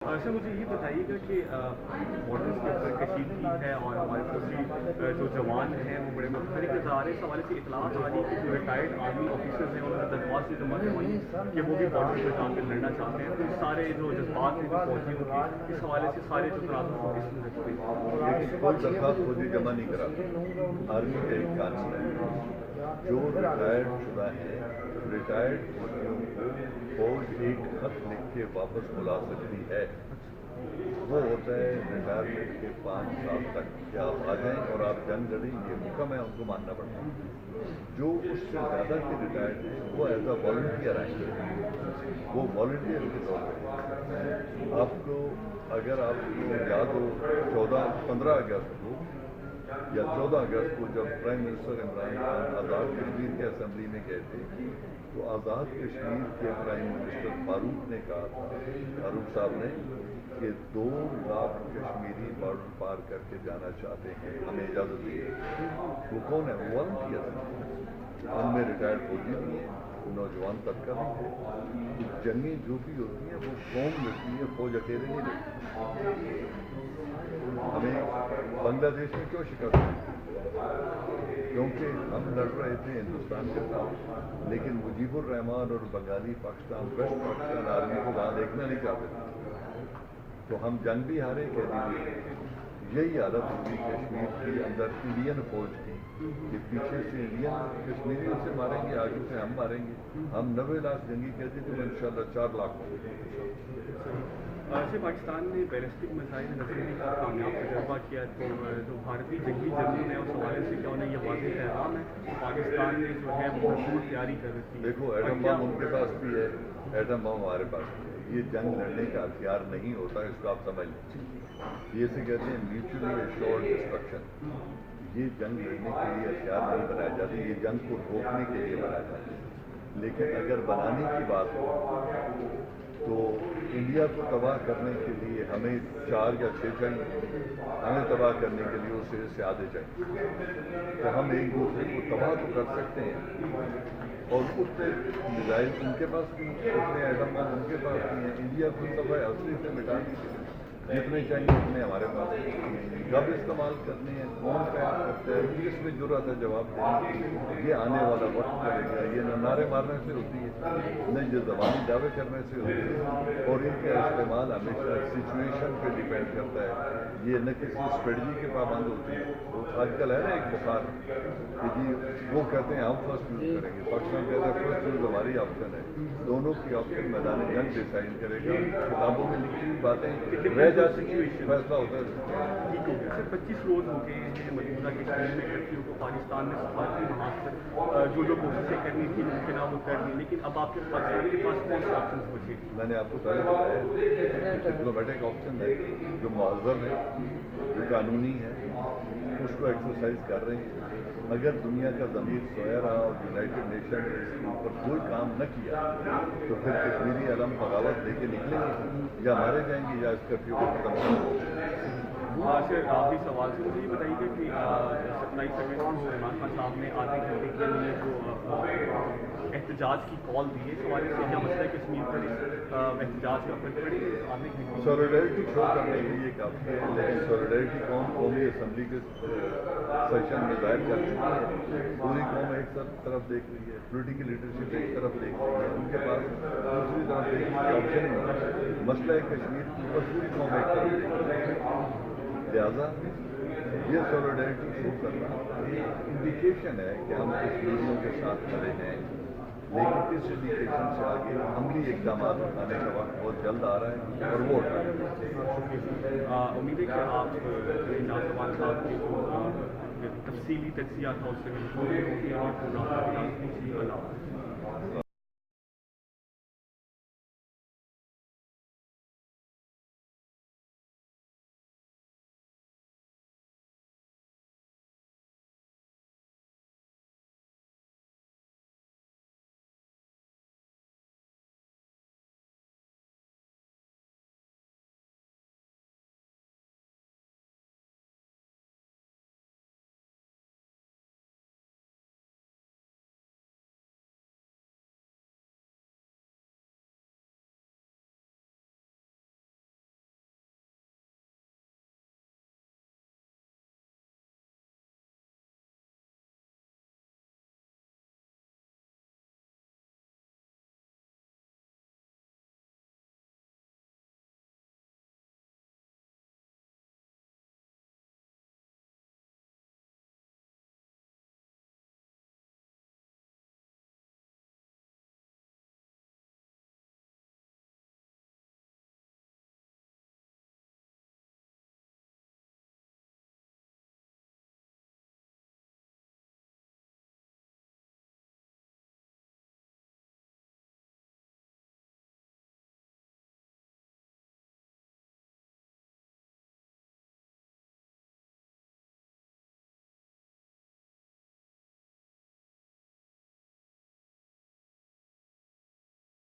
Sir मुझे ये बताइएगा कि बॉर्डर्स के ऊपर कशीदगी है और हमारे फौजी जो जवान हैं वो बड़े मुख्तलिफ नजर आ रहे हैं। इस हवाले से इतलात आ रही कि जो रिटायर्ड आर्मी ऑफिसर्स हैं उन्होंने दरख्वास्त जमा करवाई कि वो भी बॉर्डर पर जाकर लड़ना चाहते हैं। तो सारे जो जज्बात हैं जो फौजियों के इस हवाले से सारे जो तनाज़ुर इसमें रखते हैं। लेकिन कोई दरख्वास्त फौजी जमा नहीं करा। आर्मी का एक कानून है, जो रिटायर्ड शुदा है रिटायर्ड फौजियों को फौज एक खत लिख के वापस बुला सकती है। वो होता है रिटायरमेंट के 5 साल तक कि आप आ जाएं और आप जंग लड़ें, ये हुक्म है, उनको मानना पड़ता है। जो उससे ज़्यादा के रिटायर्ड हैं वो एज अ वॉलंटियर आएंगे, वो वॉलंटियर के तौर पर आपको, अगर आपको याद हो 15 अगस्त को या 14 अगस्त को जब प्राइम मिनिस्टर इमरान खान आज़ाद कश्मीर के असम्बली में गए थे, तो आज़ाद कश्मीर के प्राइम मिनिस्टर फारूक ने कहा था, फारूक साहब ने, कि 2 लाख कश्मीरी बॉर्डर पार करके जाना चाहते हैं, हमें इजाज़त दीजिए। वो कौन है? वो वॉलंटियर है, उनमें रिटायर्ड फौजी भी हैं, नौजवान तबका भी है। जंगी जो भी होती हैं वो कौम लड़ती है, फौज अकेले नहीं लड़ती। हमें बांग्लादेश में क्यों शिकस्त हुई? क्योंकि हम लड़ रहे थे हिंदुस्तान के साथ, लेकिन मुजीबुर रहमान और बंगाली पाकिस्तान, वेस्ट पाकिस्तान आर्मी को वहाँ देखना नहीं चाहते थे, तो हम जंग भी हारे, कह दीजिए। यही हालत हुई कश्मीर के अंदर इंडियन फौज की, कि पीछे से इंडियन कश्मीरियों से मारेंगे, आगे से हम मारेंगे। हम 90 लाख जंगी कहते थे, इंशाल्लाह 4 लाख होंगे। से पाकिस्तान ने बैलिस्टिक मिसाइल नजरने का कामयाब तजर्बा किया, तो जो भारतीय जंगी जमीन है उस हवाले से क्या उन्हें यह वाज़ेह पैगाम है पाकिस्तान ने जो है वो भरपूर तैयारी कर रखी है। देखो, एटम बम उनके पास भी है, एटम बम हमारे पास भी है। ये जंग लड़ने का हथियार नहीं होता, इसको आप समझ लें। ये से कहते हैं म्यूचुअली एश्योर्ड डिस्ट्रक्शन। ये जंग लड़ने के लिए हथियार नहीं बनाया जाता, ये जंग को रोकने के लिए बनाया जाता है। लेकिन अगर बनाने की बात हो तो इंडिया को तबाह करने के लिए हमें 4 या 6 चाहिए, हमें तबाह करने के लिए उससे आधे चाहिए। तो हम एक दूसरे को तबाह तो कर सकते हैं, और उससे मिसाइल उनके पास भी, उसने एटम बम उनके पास भी हैं। इंडिया को तबाह असली से मिटा दीजिए, जितने चाहिए उतने हमारे पास। कब इस्तेमाल करने हैं, कौन तैयार करता है, किसमें जरूरत है जवाब देने, ये आने वाला वक्त करेगा। ये न नारे मारने से होती है, न ये ज़बानी दावे करने से होती है, और इनका इस्तेमाल हमेशा सिचुएशन पे डिपेंड करता है। ये न किसी स्ट्रेटजी के पाबंद होती है। तो आजकल है ना एक बुखार कि जी वो कहते हैं हम फर्स्ट यूज़ करेंगे, पाकिस्तान कहते हैं फर्स्ट यूज़ हमारी ऑप्शन है। दोनों की ऑप्शन मैदान जंग डिसाइड करेगा। किताबों में लिखी हुई बातें रह जाती हैं, फैसला होता है। ठीक हो गया सर, 25 रोज हो गए हैं मौजूदा कश्मीर में कर्फ्यू को पाकिस्तान ने सफारती महाज पर जो कोशिशें करनी थी मुमकिन वो कर ली, लेकिन अब आपके पाकिस्तान के पास कौन से ऑप्शन बचे? मैंने आपको पहले बताया, डिप्लोमेटिक ऑप्शन है, जो मुअज़्ज़म है, जो कानूनी है, उसको एक्सरसाइज कर रहे हैं। अगर दुनिया का ज़मीर सोया रहा और यूनाइटेड नेशन ने इसके ऊपर कोई काम न किया, तो फिर कश्मीरी अलम बगावत लेके निकलेंगे, या मारे जाएंगे या इस कर्फ्यू को खत्म करेंगे। सर आखिरी सवाल से मुझे ये बताइएगा कि 27 अगस्त को इमरान खान साहब ने आधे घंटे के लिए जो एहतजाज की कॉल दी है, इस हवाले से क्या मसला है कश्मीर पर एहतजाज का पर खड़े आधे घंटे? सॉलिडेरिटी शो करने के लिए काफ़ी है, लेकिन सॉलिडेरिटी कौमी असम्बली के सेशन में जाहिर कर चुकी है। पूरी कौम एक तरफ देख रही है, पोलिटिकल लीडरशिप एक तरफ देख रही है, उनके पास दूसरी तरफ देखने की ऑप्शन ही नहीं है। मसला है कश्मीर की, बस पूरी कौम एक तरफ देख रही है। लिहाजा ये सॉलिडेरिटी शो करना एक इंडिकेशन है कि हम कश्मीरियों के साथ खड़े हैं, लेकिन इस इंडिकेशन से आगे अमली इक़दाम उठाने का वक्त बहुत जल्द आ रहा है, और वो उठाएंगे। उम्मीद है कि आप नौजवान साहब के जो तफसीली तजिया था उससे